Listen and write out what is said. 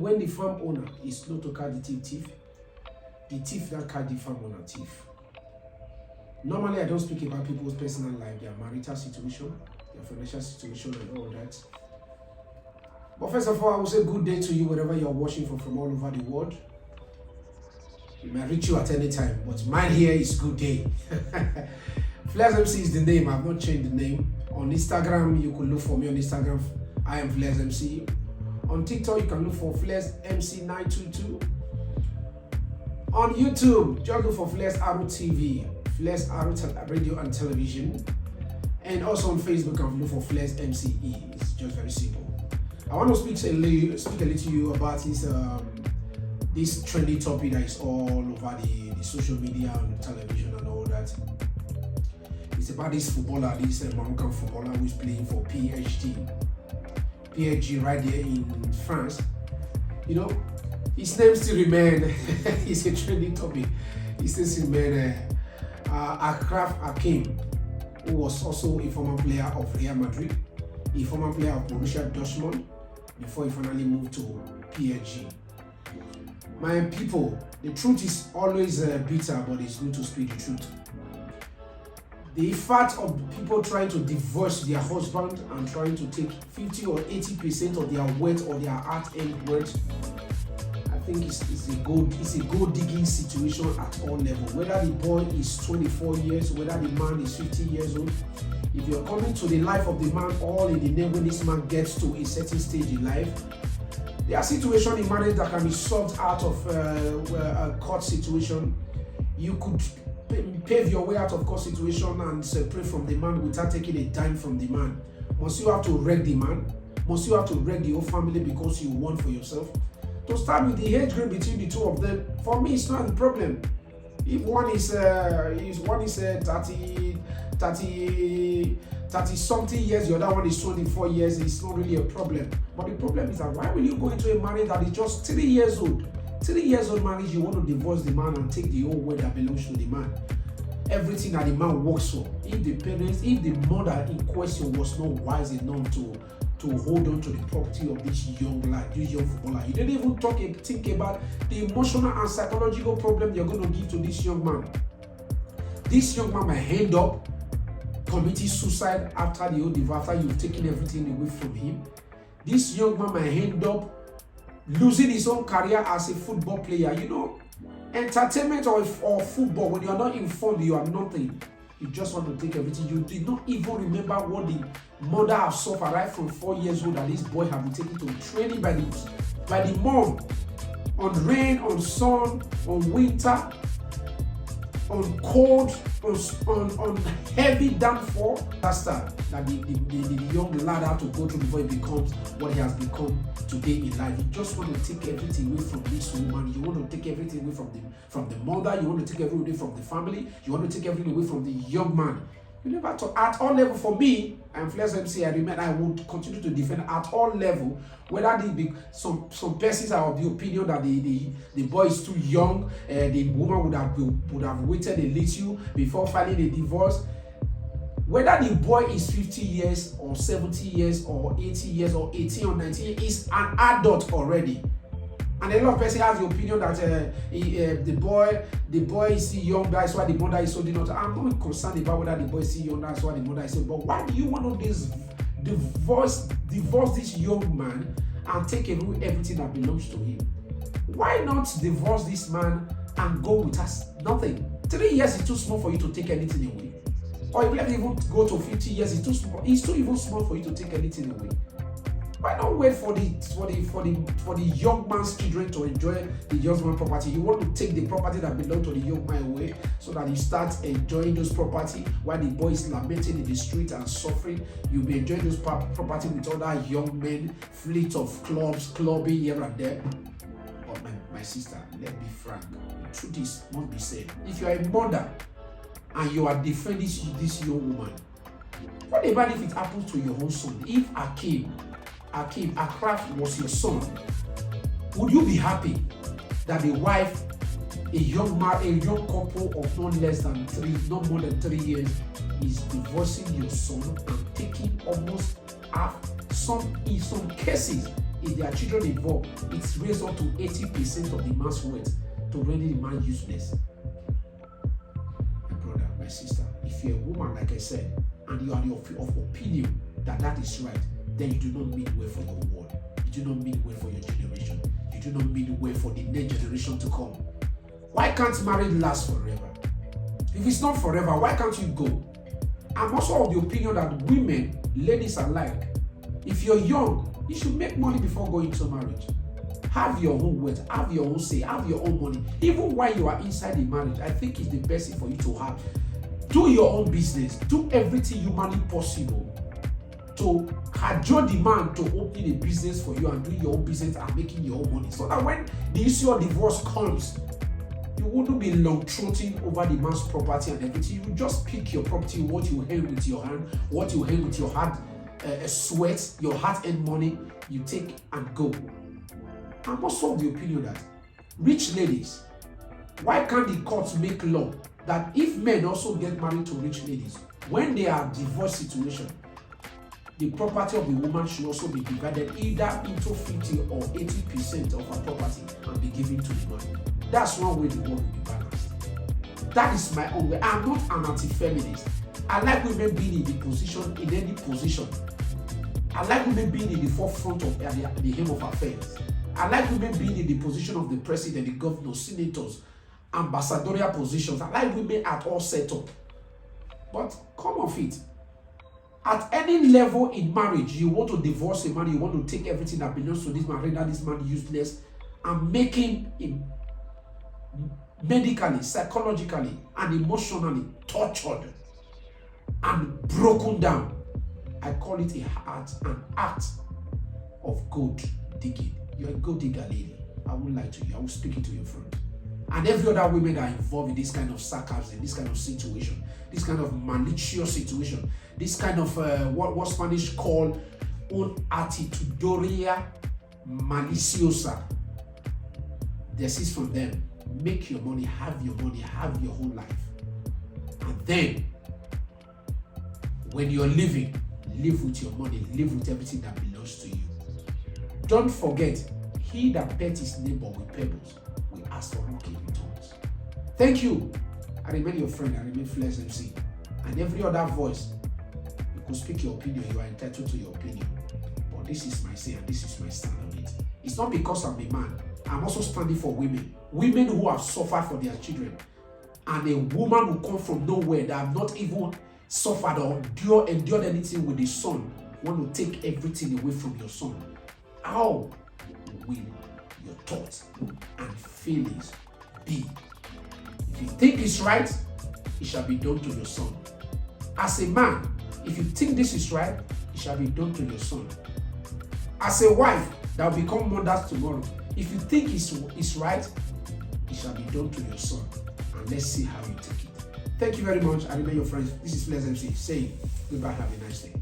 when the farm owner is not to catch the thief that catch the farm owner thief. Normally, I don't speak about people's personal life, their marital situation, their financial situation, and all that. But first of all, I will say good day to you wherever you're watching from all over the world. It may reach you at any time, but mine here is good day. Flares MC is the name. I've not changed the name. On Instagram, you can look for me on Instagram. I am Flares MC. On TikTok, you can look for Flares MC 922. On YouTube, just look for Flares Arrow TV, Flares Arrow Radio and Television. And also on Facebook, you can look for Flares MCE. It's just very simple. I want to speak a little to you about this trendy topic that is all over the social media and television and all that. It's about this footballer, this Moroccan footballer who is playing for PSG right there in France. You know, his name still remains. It's a trendy topic. He still remains ACHRAF Hakim, who was also a former player of Real Madrid, a former player of Borussia Dortmund, before he finally moved to PSG. My people, the truth is always bitter, but it's good to speak the truth. The fact of people trying to divorce their husband and trying to take 50 or 80% of their wealth or their hard-earned wealth, I think it's a gold digging situation at all levels. Whether the boy is 24 years, whether the man is 50 years old, if you're coming to the life of the man all in the name when this man gets to a certain stage in life, there are situations in marriage that can be solved out of a court situation. You could pave your way out of court situation and separate from the man without taking a dime from the man. Must you have to wreck the man? Must you have to wreck the whole family because you want for yourself? To start with the age gap between the two of them, for me, it's not a problem. If one is 30 something years, the other one is 24 years, it's not really a problem. But the problem is that why will you go into a marriage that is just 3 years old? 3 years old marriage, you want to divorce the man and take the whole wealth that belongs to the man. Everything that the man works for. If the mother in question was not wise enough to hold on to the property of this young lad, this young footballer, you didn't even think about the emotional and psychological problem you're going to give to this young man. This young man might end up committing suicide after the whole divorce, after you've taken everything away from him. This young man might end up losing his own career as a football player. You know, entertainment or football, when you are not informed, you are nothing. You just want to take everything. You did not even remember what the mother has suffered right from 4 years old, that this boy has been taken to training by the mom, on rain, on sun, on winter, on cold, on heavy downfall. That's that the young lad had to go through before he becomes what he has become today in life. You just want to take everything away from this woman. You want to take everything away from the mother. You want to take everything away from the family. You want to take everything away from the young man. You never talk at all level. For me, I'm Flares MC. I would continue to defend at all level. Whether some persons are of the opinion that the boy is too young, the woman would have waited a little before filing a divorce. Whether the boy is 50 years or 70 years or 80 years or 18 or 19, is an adult already. And a lot of persons have the opinion that the boy is still young, that's why the mother is so not. I'm not concerned about whether the boy is still young, that's why the mother is so. But why do you want to divorce this young man and take away everything that belongs to him? Why not divorce this man and go with us? Nothing. 3 years is too small for you to take anything away. Or if you even go to 50 years, it's too small. It's too even small for you to take anything away. Why not wait for the young man's children to enjoy the young man's property? You want to take the property that belongs to the young man away so that he starts enjoying those property while the boy is lamenting in the street and suffering. You'll be enjoying those property with other young men, fleet of clubs, clubbing here and there. But my sister, let's be frank. The truth is, must be said. If you are a mother and you are defending this young woman, what about if it happens to your own son? If ACHRAF was your son, would you be happy that a wife, a young couple of not more than 3 years is divorcing your son and taking almost half, in some cases, if there are children involved, it's raised up to 80% of the man's wealth to render the man useless. My brother, my sister, if you're a woman, like I said, and you are of opinion that that is right, then you do not mean well for your world. You do not mean well for your generation. You do not mean well for the next generation to come. Why can't marriage last forever? If it's not forever, why can't you go? I'm also of the opinion that women, ladies alike, if you're young, you should make money before going into marriage. Have your own wealth, have your own say, have your own money. Even while you are inside the marriage, I think it's the best thing for you to have. Do your own business. Do everything humanly possible to cajole the man to open a business for you and doing your own business and making your own money. So that when the issue of divorce comes, you wouldn't be long-trotting over the man's property and everything. You just pick your property, what you earn with your hand, what you earn with your hard sweat, your hard-earned money, you take and go. I'm also of the opinion that rich ladies, why can't the courts make law that if men also get married to rich ladies, when they are divorce situation, the property of the woman should also be divided either into 50 or 80% of her property and be given to the man. That's one way the world will be balanced. That is my own way. I'm not an anti-feminist. I like women being in the position, in any position. I like women being in the forefront of the aim of affairs. I like women being in the position of the president, the governor, senators, ambassadorial positions. I like women at all set up. But come off it. At any level in marriage, you want to divorce a man, you want to take everything that belongs to this man, render this man useless, and make him medically, psychologically, and emotionally tortured and broken down. I call it an act of gold digging. You're a gold digger lady. I won't lie to you. I will speak it to your friend. And every other women that are involved in this kind of sarcasm, this kind of situation, this kind of malicious situation, this kind of what Spanish call un actitudoria maliciosa. This is from them. Make your money, have your whole life. And then, when you're living, live with your money, live with everything that belongs to you. Don't forget, he that bet his neighbor with pebbles will ask for rock in returns. Thank you. I remain your friend, I remain Flex MC. And every other voice, you could speak your opinion, you are entitled to your opinion. But this is my say and this is my stand on it. It's not because I'm a man. I'm also standing for women. Women who have suffered for their children. And a woman who come from nowhere that have not even suffered or endured anything with the son want to take everything away from your son. How will your thoughts and feelings be? If you think it's right, it shall be done to your son. As a man, if you think this is right, it shall be done to your son. As a wife that will become mothers tomorrow, if you think it's right, it shall be done to your son. And let's see how you take it. Thank you very much. I remain your friend. This is Flex MC saying goodbye. Have a nice day.